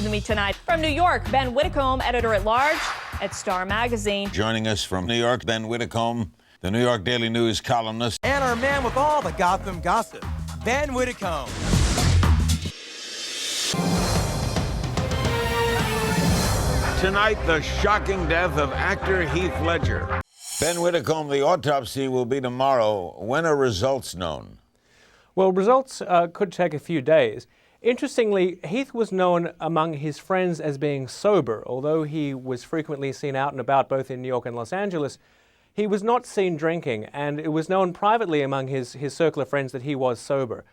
with me tonight. From New York, Ben Widdicombe, editor-at-large at Star Magazine. Joining us from New York, Ben Widdicombe, the New York Daily News columnist. And our man with all the Gotham gossip, Ben Widdicombe. Tonight, the shocking death of actor Heath Ledger. Ben Widdicombe, the autopsy will be tomorrow. When are results known? Well, results could take a few days. Interestingly, Heath was known among his friends as being sober. Although he was frequently seen out and about both in New York and Los Angeles, he was not seen drinking, and it was known privately among his circle of friends that he was sober.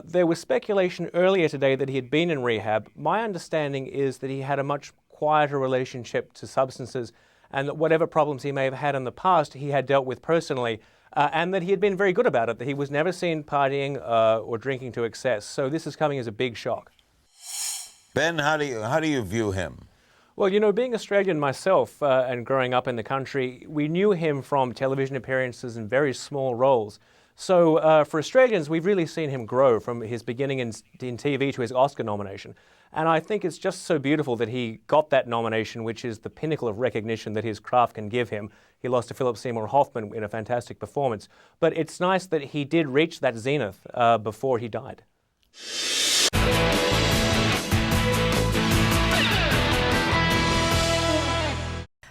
There was speculation earlier today that he had been in rehab. My understanding is that he had a much quieter relationship to substances, and that whatever problems he may have had in the past, he had dealt with personally, and that he had been very good about it, that he was never seen partying or drinking to excess. So this is coming as a big shock. Ben, how do you view him? Well, you know, being Australian myself and growing up in the country, we knew him from television appearances and very small roles. So for Australians, we've really seen him grow from his beginning in TV to his Oscar nomination. And I think it's just so beautiful that he got that nomination, which is the pinnacle of recognition that his craft can give him. He lost to Philip Seymour Hoffman in a fantastic performance. But it's nice that he did reach that zenith before he died.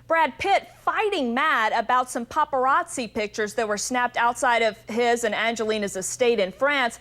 Brad Pitt fighting mad about some paparazzi pictures that were snapped outside of his and Angelina's estate in France.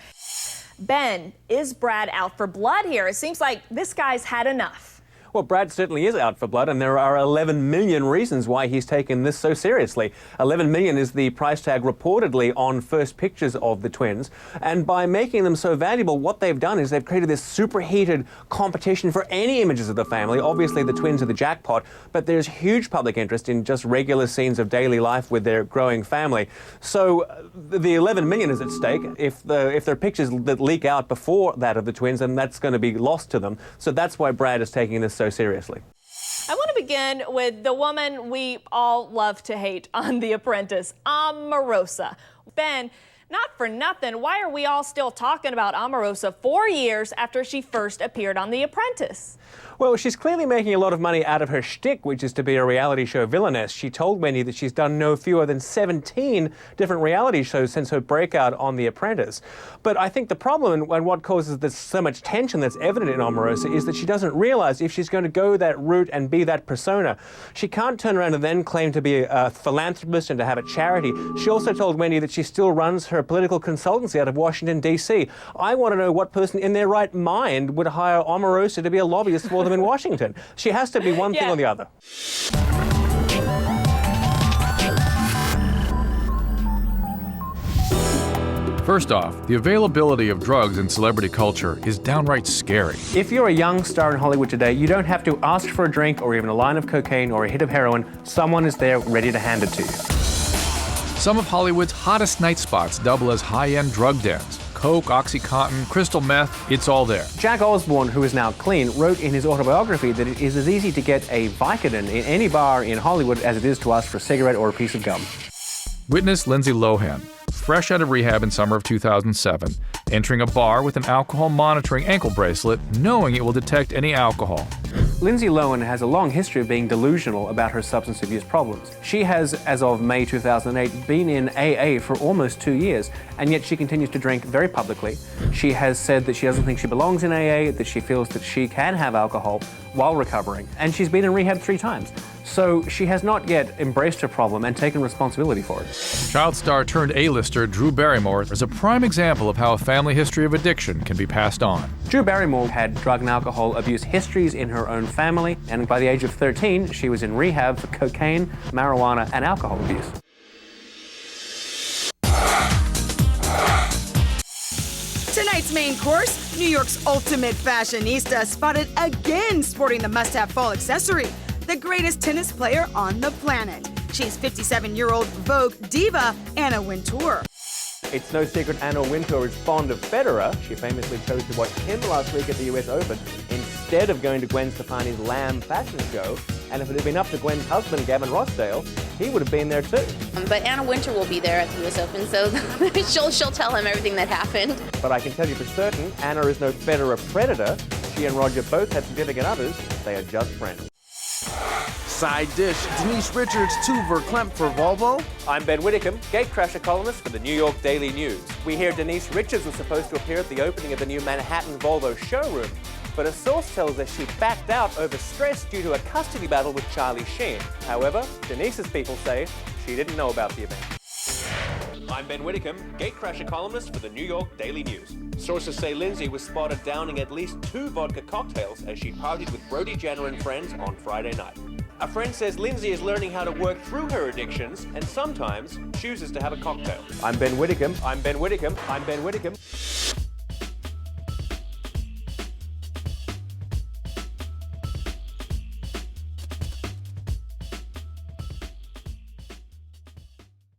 Ben, is Brad out for blood here? It seems like this guy's had enough. Well, Brad certainly is out for blood, and there are 11 million reasons why he's taken this so seriously. 11 million is the price tag reportedly on first pictures of the twins. And by making them so valuable, what they've done is they've created this superheated competition for any images of the family. Obviously, the twins are the jackpot, but there's huge public interest in just regular scenes of daily life with their growing family. So the 11 million is at stake. If there are pictures that leak out before that of the twins, then that's going to be lost to them. So that's why Brad is taking this so seriously. I want to begin with the woman we all love to hate on The Apprentice, Omarosa. Ben, not for nothing, why are we all still talking about Omarosa 4 years after she first appeared on The Apprentice? Well, she's clearly making a lot of money out of her shtick, which is to be a reality show villainess. She told Wendy that she's done no fewer than 17 different reality shows since her breakout on The Apprentice. But I think the problem and what causes this so much tension that's evident in Omarosa is that she doesn't realize if she's going to go that route and be that persona, she can't turn around and then claim to be a philanthropist and to have a charity. She also told Wendy that she still runs her political consultancy out of Washington, D.C. I want to know what person in their right mind would hire Omarosa to be a lobbyist for them in Washington. She has to be one thing or the other. First off, the availability of drugs in celebrity culture is downright scary. If you're a young star in Hollywood today, you don't have to ask for a drink or even a line of cocaine or a hit of heroin. Someone is there ready to hand it to you. Some of Hollywood's hottest night spots double as high-end drug dens. Coke, Oxycontin, crystal meth, it's all there. Jack Osbourne, who is now clean, wrote in his autobiography that it is as easy to get a Vicodin in any bar in Hollywood as it is to ask for a cigarette or a piece of gum. Witness Lindsay Lohan, fresh out of rehab in summer of 2007, entering a bar with an alcohol monitoring ankle bracelet, knowing it will detect any alcohol. Lindsay Lohan has a long history of being delusional about her substance abuse problems. She has, as of May 2008, been in AA for almost 2 years, and yet she continues to drink very publicly. She has said that she doesn't think she belongs in AA, that she feels that she can have alcohol while recovering, and she's been in rehab 3 times. So she has not yet embraced her problem and taken responsibility for it. Child star turned A-lister Drew Barrymore is a prime example of how a family history of addiction can be passed on. Drew Barrymore had drug and alcohol abuse histories in her own family, and by the age of 13, she was in rehab for cocaine, marijuana, and alcohol abuse. Tonight's main course, New York's ultimate fashionista spotted again sporting the must-have fall accessory, the greatest tennis player on the planet. She's 57-year-old Vogue diva Anna Wintour. It's no secret Anna Wintour is fond of Federer. She famously chose to watch him last week at the US Open instead of going to Gwen Stefani's Lamb fashion show. And if it had been up to Gwen's husband, Gavin Rossdale, he would have been there too. But Anna Wintour will be there at the US Open, so she'll tell him everything that happened. But I can tell you for certain, Anna is no Federer predator. She and Roger both had significant others. They are just friends. Side dish, Denise Richards to verklempt for Volvo. I'm Ben Widdicombe, gatecrasher columnist for the New York Daily News. We hear Denise Richards was supposed to appear at the opening of the new Manhattan Volvo showroom, but a source tells us she backed out over stress due to a custody battle with Charlie Sheen. However, Denise's people say she didn't know about the event. I'm Ben Widdicombe, gatecrasher columnist for the New York Daily News. Sources say Lindsay was spotted downing at least 2 vodka cocktails as she partied with Brody Jenner and friends on Friday night. A friend says Lindsay is learning how to work through her addictions and sometimes chooses to have a cocktail. I'm Ben Widdicombe. I'm Ben Widdicombe. I'm Ben Widdicombe.